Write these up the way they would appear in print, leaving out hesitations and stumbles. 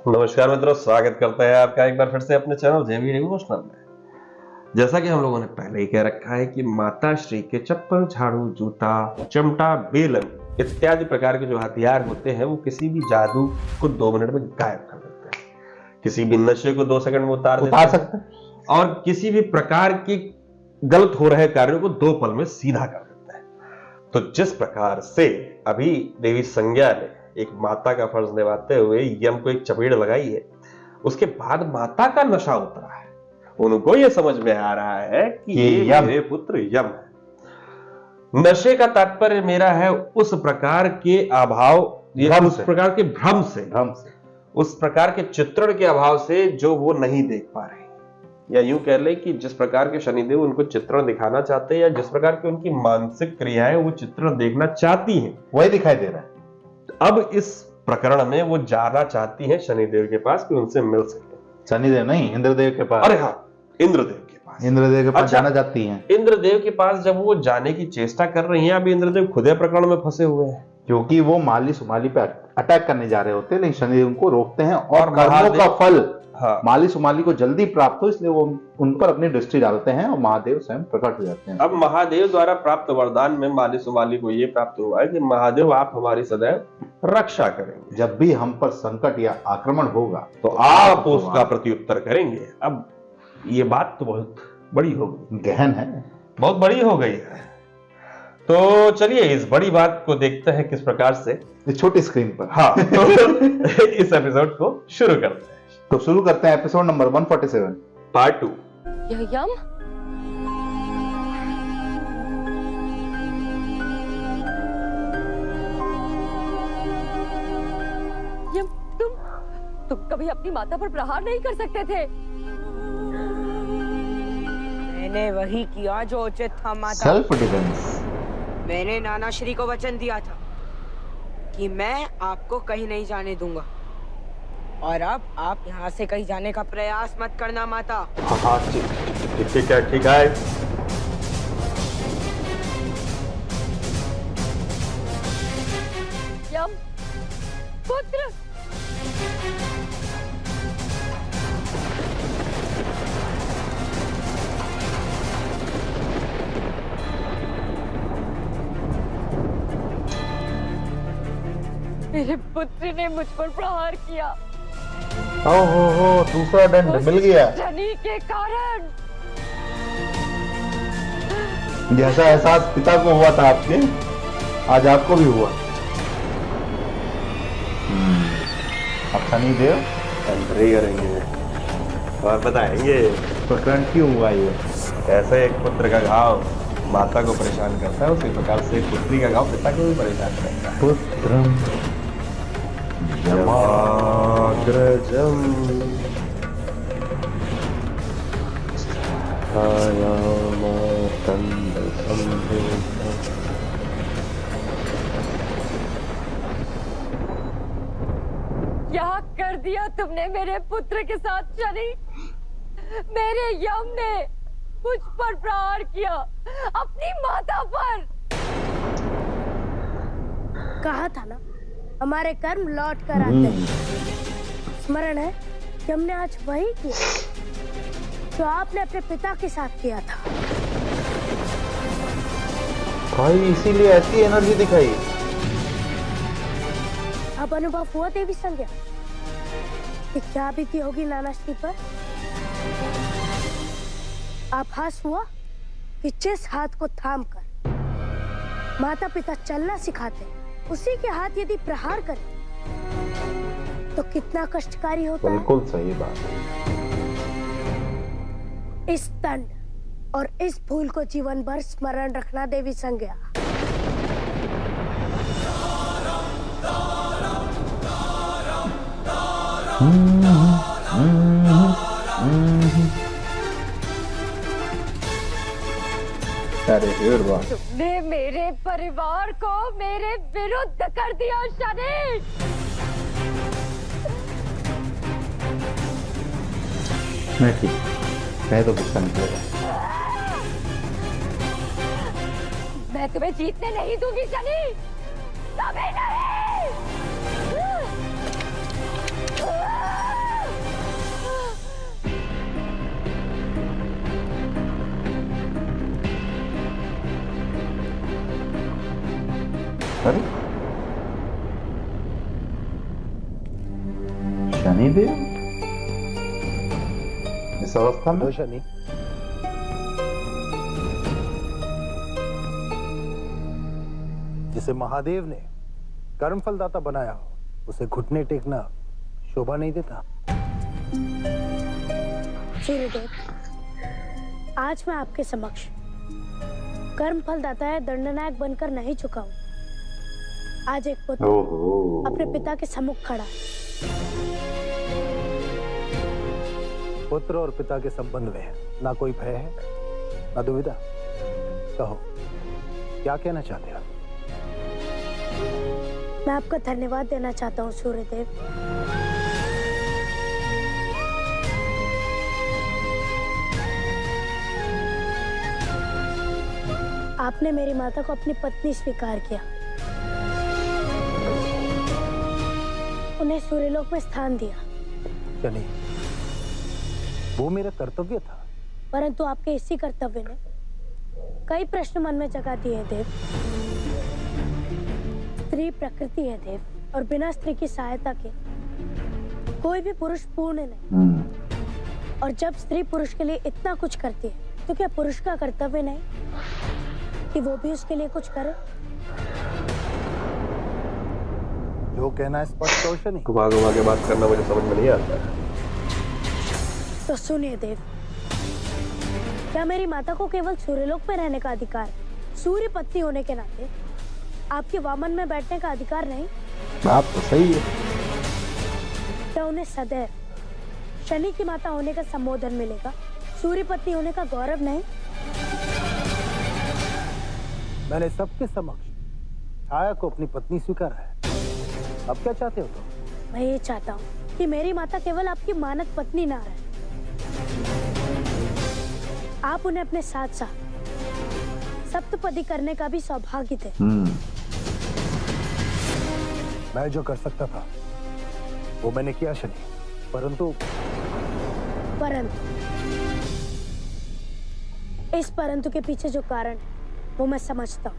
नमस्कार मित्रों, स्वागत करते हैं आपका एक बार फिर से अपने चैनल जेवी डिवोशनल में। जैसा कि हम लोगों ने पहले ही कह रखा है कि माता श्री के चप्पल, झाड़ू, जूता, चिमटा, बेलन इत्यादि प्रकार के जो हथियार होते हैं वो किसी भी जादू को 2 मिनट में गायब कर देते हैं, किसी भी नशे को 2 सेकंड में उतार सकते हैं और किसी भी प्रकार की गलत हो रहे कार्यों को 2 पल में सीधा कर देते हैं। तो जिस प्रकार से अभी देवी संज्ञा ने एक माता का फर्ज निभाते हुए यम को एक चपेट लगाई है, उसके बाद माता का नशा उतरा है। उनको यह समझ में आ रहा है कि ये मेरे पुत्र यम है। नशे का तात्पर्य मेरा है उस प्रकार के अभाव, उस प्रकार के भ्रम से, उस प्रकार के चित्रण के अभाव से जो वो नहीं देख पा रहे, या यूं कह ले कि जिस प्रकार के शनिदेव उनको चित्रण दिखाना चाहते हैं या जिस प्रकार की उनकी मानसिक क्रियाएं वो चित्रण देखना चाहती हैं, वही दिखाई दे रहा है। अब इस प्रकरण में वो जाना चाहती हैं शनिदेव के पास कि उनसे मिल सके। शनिदेव नहीं, इंद्रदेव के पास। अरे हाँ, इंद्रदेव के पास। इंद्रदेव के पास जाना चाहती हैं। इंद्रदेव के पास जब वो जाने की चेष्टा कर रही हैं, अभी इंद्रदेव खुदे प्रकरण में फंसे हुए हैं, क्योंकि वो माली सुमाली पे अटैक करने जा रहे होते हैं, लेकिन शनिदेव उनको रोकते हैं और कर्मों का फल माली सुमाली को जल्दी प्राप्त हो, इसलिए वो उन पर अपनी दृष्टि डालते हैं और महादेव स्वयं प्रकट हो जाते हैं। अब महादेव द्वारा प्राप्त वरदान में माली सुमाली को ये प्राप्त हुआ है कि महादेव आप हमारी सदैव रक्षा करेंगे, जब भी हम पर संकट या आक्रमण होगा तो आप उसका प्रत्युत्तर करेंगे। अब ये बात तो बहुत बड़ी हो गई, गहन है, बहुत बड़ी हो गई है। तो चलिए इस बड़ी बात को देखते हैं किस प्रकार से इस छोटी स्क्रीन पर। हाँ, तो इस एपिसोड को शुरू करते हैं। तो शुरू करते हैं एपिसोड नंबर 147 पार्ट 2। यह यम? यम, तुम कभी अपनी माता पर प्रहार नहीं कर सकते थे। मैंने वही किया जो उचित था माता। Self defence. मैंने नाना श्री को वचन दिया था कि मैं आपको कहीं नहीं जाने दूंगा, और अब आप यहाँ से कहीं जाने का प्रयास मत करना माता। हाँ ठीक है। यम पुत्र, मेरे पुत्र ने मुझ पर प्रहार किया। ओहो, दूसरा दंड मिल गया। शनि के कारण। जैसा एहसास पिता को हुआ था आपके, आज आपको भी हुआ। अब शनिदेव एंट्री करेंगे और बताएंगे प्रकरण क्यों हुआ ये। कैसे एक पुत्र का घाव माता को परेशान करता है, उसी प्रकार से पुत्री का घाव पिता को भी परेशान करता है। पुत्रम यमाग्रजम क्या कर दिया तुमने मेरे पुत्र के साथ शनि? मेरे यम ने मुझ पर प्रहार किया, अपनी माता पर। कहा था ना, हमारे कर्म लौट कर आते हैं। स्मरण है कि हमने आज वही किया जो आपने अपने पिता के साथ किया था। भाई इसीलिए ऐसी एनर्जी दिखाई। अब अनुभव हुआ देवी संज्ञा कि क्या बीती होगी नाना श्री पर। आभास हुआ कि जिस हाथ को थामकर माता पिता चलना सिखाते, उसी के हाथ यदि प्रहार करें तो कितना कष्टकारी होता है। बिल्कुल सही बात है। इस दंड और इस भूल को जीवन भर स्मरण रखना देवी संज्ञा। तुमने मेरे परिवार को मेरे विरुद्ध कर दिया शनि। मैं ठीक, मैं तो गुस्सा नहीं करेगा। मैं तुम्हें जीतने नहीं दूंगी शनि, कभी नहीं। शनिदेव इस अवस्था में? शनि, जिसे महादेव ने कर्मफलदाता बनाया हो, उसे घुटने टेकना शोभा नहीं देता। सूर्यदेव, आज मैं आपके समक्ष कर्म फलदाता है दंडनायक बनकर नहीं चुका हूँ। आज एक पुत्र अपने पिता के सम्मुख खड़ा है। पुत्र और पिता के संबंध में ना कोई भय है ना दुविधा। कहो, क्या कहना चाहते हो? मैं आपका धन्यवाद देना चाहता हूँ सूर्यदेव। आपने मेरी माता को अपनी पत्नी स्वीकार किया, उन्हें सूर्यलोक में स्थान दिया। शनि, वो मेरा कर्तव्य था। परंतु आपके इसी कर्तव्य ने कई प्रश्न मन में जगा दिए हैं देव। स्त्री प्रकृति है देव, और बिना स्त्री की सहायता के कोई भी पुरुष पूर्ण नहीं। और जब स्त्री पुरुष के लिए इतना कुछ करती है, तो क्या पुरुष का कर्तव्य नहीं कि वो भी उसके लिए कुछ करे? जो कहना है स्पष्ट कहो शनि। घुमा घुमा के बात करना मुझे समझ में नहीं आता। तो सुनिए देव, क्या मेरी माता को केवल सूर्यलोक में रहने का अधिकार, सूर्य पत्नी होने के नाते आपके वामन में बैठने का अधिकार नहीं? बात तो सही है। क्या उन्हें सदैव शनि की माता होने का संबोधन मिलेगा, सूर्य पत्नी होने का गौरव नहीं? मैंने सबके समक्ष छाया को अपनी पत्नी स्वीकारा है। अब क्या चाहते हो तुम? मैं ये चाहता हूँ कि मेरी माता केवल आपकी मानक पत्नी ना रहे, आप उन्हें अपने साथ साथ सप्तपदी करने का भी सौभाग्य थे। मैं जो कर सकता था वो मैंने किया शनि, परंतु इस परंतु के पीछे जो कारण है वो मैं समझता हूँ।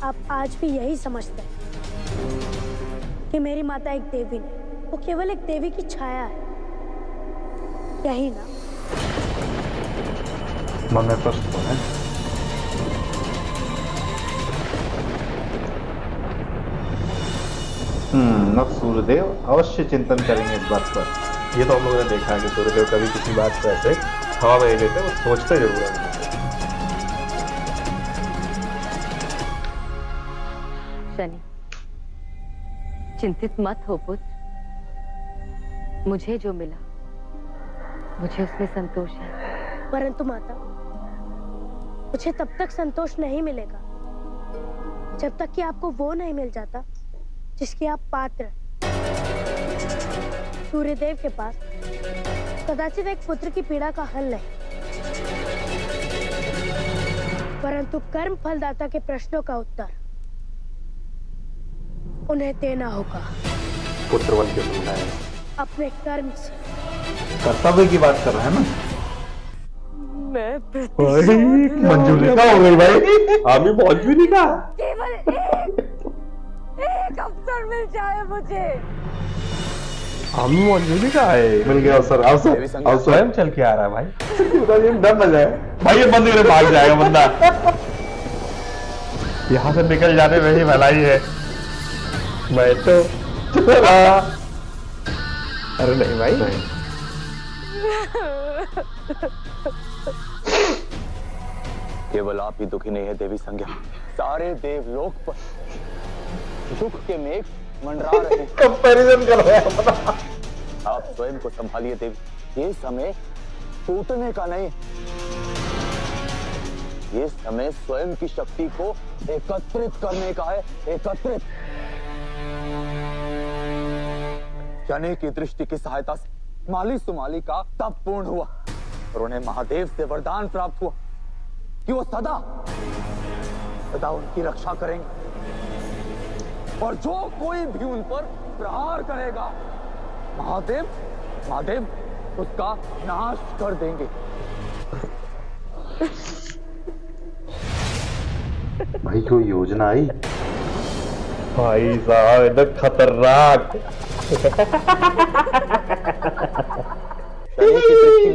आप आज भी यही समझते हैं कि मेरी माता एक देवी नहीं, वो केवल एक देवी की छाया है, यही ना? मन में प्रश्न तो है। अब सूर्यदेव अवश्य चिंतन करेंगे इस बात पर। ये तो हम लोगों ने देखा है कि सूर्यदेव कभी किसी बात को ऐसे हवा में नहीं लेते, वो सोचते जरूर हैं। शनि, चिंतित मत हो पुत्र, मुझे जो मिला मुझे उसमें संतोष है। परंतु माता, मुझे तब तक संतोष नहीं मिलेगा जब तक कि आपको वो नहीं मिल जाता जिसके आप पात्र हैं। सूर्यदेव के पास कदाचित एक पुत्र की पीड़ा का हल नहीं, परंतु कर्म फलदाता के प्रश्नों का उत्तर उन्हें देना होगा। पुत्र बन के समझाएं। अपने कर्म से। कर्तव्य की बात कर रहे हैं ना? मैं मंजूरी का हो गई भाई। आमी मंजूरी का केवल एक अवसर मिल जाए मुझे। आमी मंजूरी का है। मिल गया अवसर। अवसर स्वयं चल के आ रहा है भाई। डर न जाए भाई, ये बंद करे भाग जाएगा बंदा। यहाँ से निकल जाने में ही भलाई है। मैं तो अरे नहीं भाई, केवल आप ही दुखी नहीं है देवी संज्ञा, सारे देवलोक पर दुख के मेघ मंडरा रहे हैं। कंपैरिजन कर रहे हैं। आप स्वयं को संभालिए देवी, ये समय टूटने का नहीं, ये समय स्वयं की शक्ति को एकत्रित करने का है। एकत्रित। शनि की दृष्टि की सहायता से माली सुमाली का तप पूर्ण हुआ और उन्हें महादेव से वरदान प्राप्त हुआ कि वो सदा सदा उनकी रक्षा करेंगे, और जो कोई भी उन पर प्रहार करेगा महादेव उसका नाश कर देंगे। भाई कोई योजना आई? भाई साहब एकदम खतरनाक। शनि की दृष्टि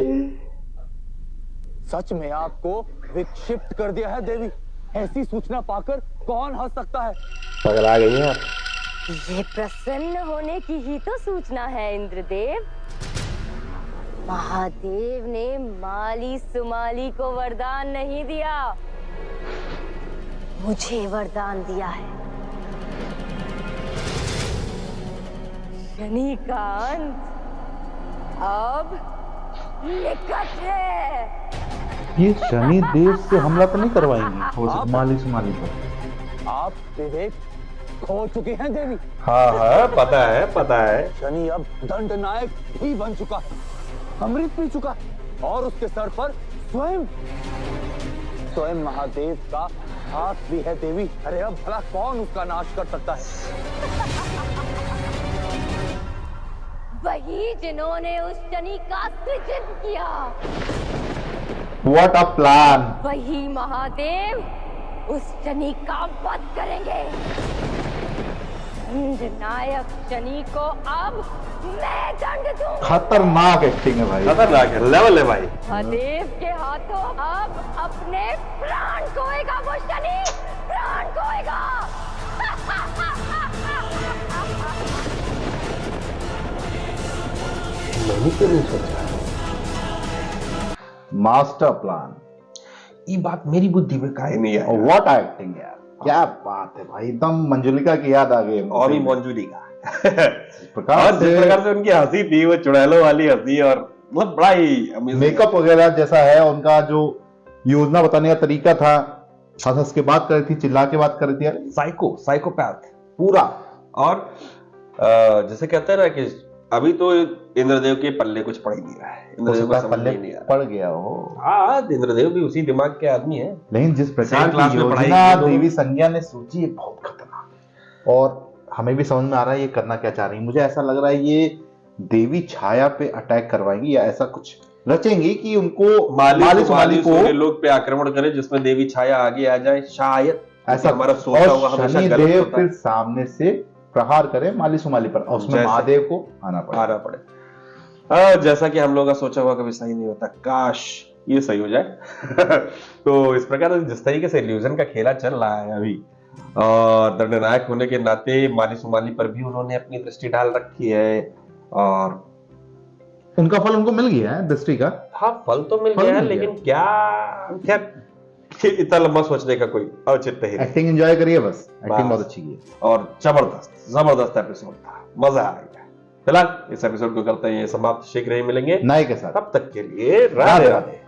सच में आपको विक्षिप्त कर दिया है देवी। ऐसी सूचना पाकर कौन हंस सकता है? पगला गई हैं आप। ये प्रसन्न होने की ही तो सूचना है इंद्रदेव। महादेव ने माली सुमाली को वरदान नहीं दिया, मुझे वरदान दिया है। शनि का अंत अब निकट है। ये शनि देव से हमला तो नहीं करवाएंगे माली सुमाली पर? आप विवेक खो चुके हैं देवी। हाँ हाँ पता है। शनि अब दंडनायक भी बन चुका है, अमृत पी चुका है, और उसके सर पर स्वयं महादेव का हाथ भी है देवी। अरे अब भला कौन उसका नाश कर सकता है? वही जिन्होंने उस शनि का सृजन किया, व्हाट अ प्लान। वही महादेव उस शनि का वध करेंगे। दंडनायक शनि को अब मैं दंड दूंगा। खतरनाक एक्टिंग है भाई, खतरनाक है, लेवल है भाई। महादेव के हाथों अब अपने प्राण खोएगा वो शनि, प्राण खोएगा। मैंने क्यों नहीं सोचा? Master plan. ये बात मेरी बुद्धि में काहे नहीं आई? व्हाट एक्टिंग यार, क्या बात है भाई, एकदम मंजुलिका की याद आ गई। और भी मंजूरी का जिस प्रकार और जिस प्रकार से उनकी हंसी थी, वो चुड़ैलों वाली हंसी, और मतलब बड़ा ही मेकअप वगैरह जैसा है, उनका जो योजना बताने का तरीका था, हंस हंस के बात कर रही थी, चिल्ला के बात कर रही थी, साइकोपैथ पूरा। और जैसे कहते हैं ना कि अभी तो इंद्रदेव के पल्ले कुछ पड़ ही नहीं रहा है, इंद्रदेव को समझ पल्ले नहीं आ रहा। पड़ गया हो। हाँ, इंद्रदेव भी उसी दिमाग के आदमी है। लेकिन जिस प्रकार क्लास की में पढ़ाई योजना की तो- देवी संज्ञा ने सोची है, बहुत खतरनाक। और हमें भी समझ में आ रहा है ये करना क्या चाह रही है। मुझे ऐसा लग रहा है ये देवी छाया पे अटैक करवाएंगी, या ऐसा कुछ रचेंगी कि उनको माली सुमाली को लोग पे आक्रमण करे, जिसमें देवी छाया आगे आ जाए, शायद ऐसा। हमारा सोचा हुआ और हमेशा शनि गलत देव होता फिर है। सामने से प्रहार करे माली सुमाली पर, और उसमें जैसे- महादेव को आना पड़े। जैसा कि हम लोग का सोचा हुआ कभी सही नहीं होता, काश ये सही हो जाए। तो इस प्रकार से जिस तरीके से इल्यूजन का खेला चल रहा है अभी, और दंडनायक होने के नाते माली सुमाली पर भी उन्होंने अपनी दृष्टि डाल रखी है, और उनका फल उनको मिल गया है दृष्टि का। हाँ फल तो मिल फल गया है, मिल गया। लेकिन क्या खैर इतना लंबा सोचने का कोई औचित्य ही नहीं। एक्टिंग एंजॉय करिए बस, एक्टिंग बस। बहुत अच्छी की है। और जबरदस्त एपिसोड था, मजा आ गया। फिलहाल इस एपिसोड को करते हैं समाप्त, शीघ्र ही मिलेंगे नए के साथ। तब तक के लिए राधे राधे।